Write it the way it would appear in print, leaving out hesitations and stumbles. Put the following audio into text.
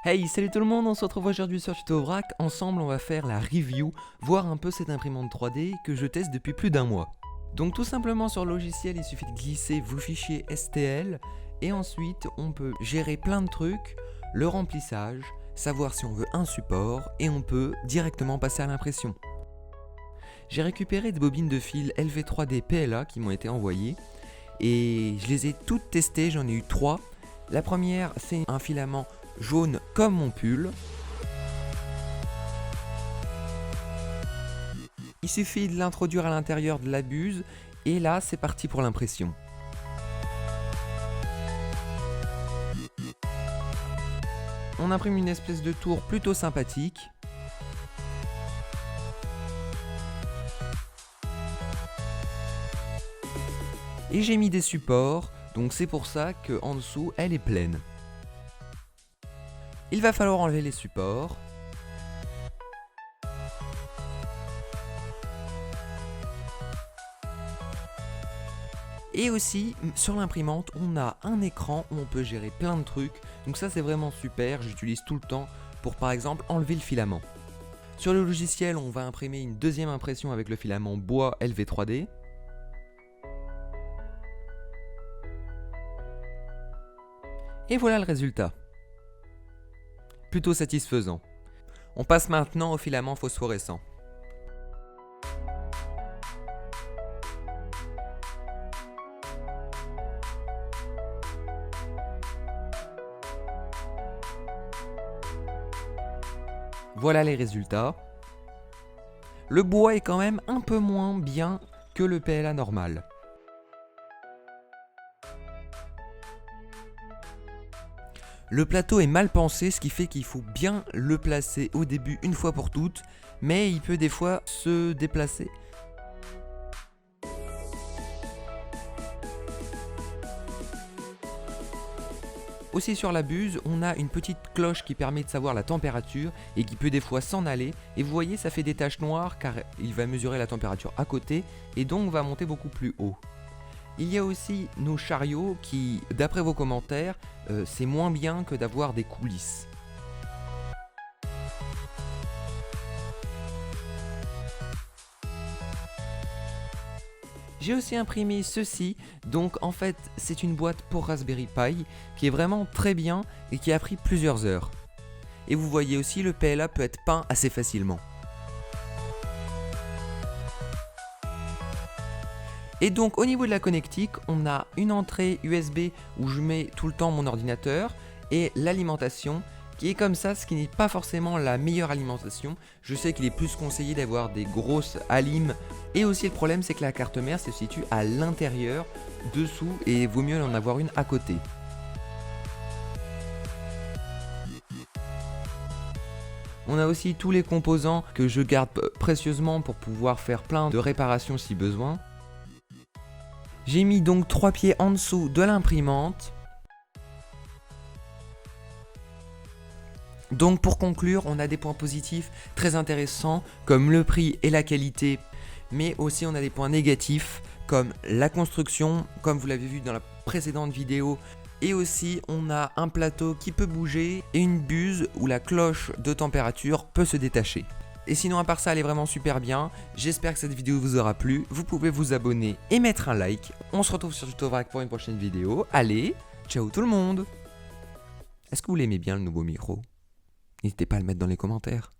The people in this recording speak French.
Hey, salut tout le monde, on se retrouve aujourd'hui sur Tuto Vrac. Ensemble, on va faire la review, voir un peu cette imprimante 3D que je teste depuis plus d'un mois. Donc tout simplement sur le logiciel, il suffit de glisser vos fichiers STL et ensuite on peut gérer plein de trucs, le remplissage, savoir si on veut un support et on peut directement passer à l'impression. J'ai récupéré des bobines de fil LV3D PLA qui m'ont été envoyées et je les ai toutes testées, j'en ai eu 3. La première, c'est un filament jaune comme mon pull. Il suffit de l'introduire à l'intérieur de la buse et là c'est parti pour l'impression. On imprime une espèce de tour plutôt sympathique. Et j'ai mis des supports, donc c'est pour ça qu'en dessous elle est pleine. Il va falloir enlever les supports. Et aussi, sur l'imprimante, on a un écran où on peut gérer plein de trucs. Donc ça c'est vraiment super, j'utilise tout le temps pour par exemple enlever le filament. Sur le logiciel, on va imprimer une deuxième impression avec le filament bois LV3D. Et voilà le résultat. Plutôt satisfaisant. On passe maintenant au filament phosphorescent. Voilà les résultats. Le bois est quand même un peu moins bien que le PLA normal. Le plateau est mal pensé, ce qui fait qu'il faut bien le placer au début une fois pour toutes, mais il peut des fois se déplacer. Aussi sur la buse, on a une petite cloche qui permet de savoir la température et qui peut des fois s'en aller. Et vous voyez, ça fait des taches noires car il va mesurer la température à côté et donc va monter beaucoup plus haut. Il y a aussi nos chariots qui, d'après vos commentaires, c'est moins bien que d'avoir des coulisses. J'ai aussi imprimé ceci, donc en fait c'est une boîte pour Raspberry Pi qui est vraiment très bien et qui a pris plusieurs heures. Et vous voyez aussi le PLA peut être peint assez facilement. Et donc au niveau de la connectique, on a une entrée USB où je mets tout le temps mon ordinateur et l'alimentation qui est comme ça, ce qui n'est pas forcément la meilleure alimentation. Je sais qu'il est plus conseillé d'avoir des grosses alimes et aussi le problème c'est que la carte mère se situe à l'intérieur, dessous et vaut mieux en avoir une à côté. On a aussi tous les composants que je garde précieusement pour pouvoir faire plein de réparations si besoin. J'ai mis donc 3 pieds en dessous de l'imprimante. Donc pour conclure, on a des points positifs très intéressants comme le prix et la qualité, mais aussi on a des points négatifs comme la construction, comme vous l'avez vu dans la précédente vidéo, et aussi on a un plateau qui peut bouger et une buse où la cloche de température peut se détacher. Et sinon à part ça elle est vraiment super bien, j'espère que cette vidéo vous aura plu, vous pouvez vous abonner et mettre un like. On se retrouve sur Tuto Vrac pour une prochaine vidéo, allez, ciao tout le monde. Est-ce que vous l'aimez bien le nouveau micro? N'hésitez pas à le mettre dans les commentaires.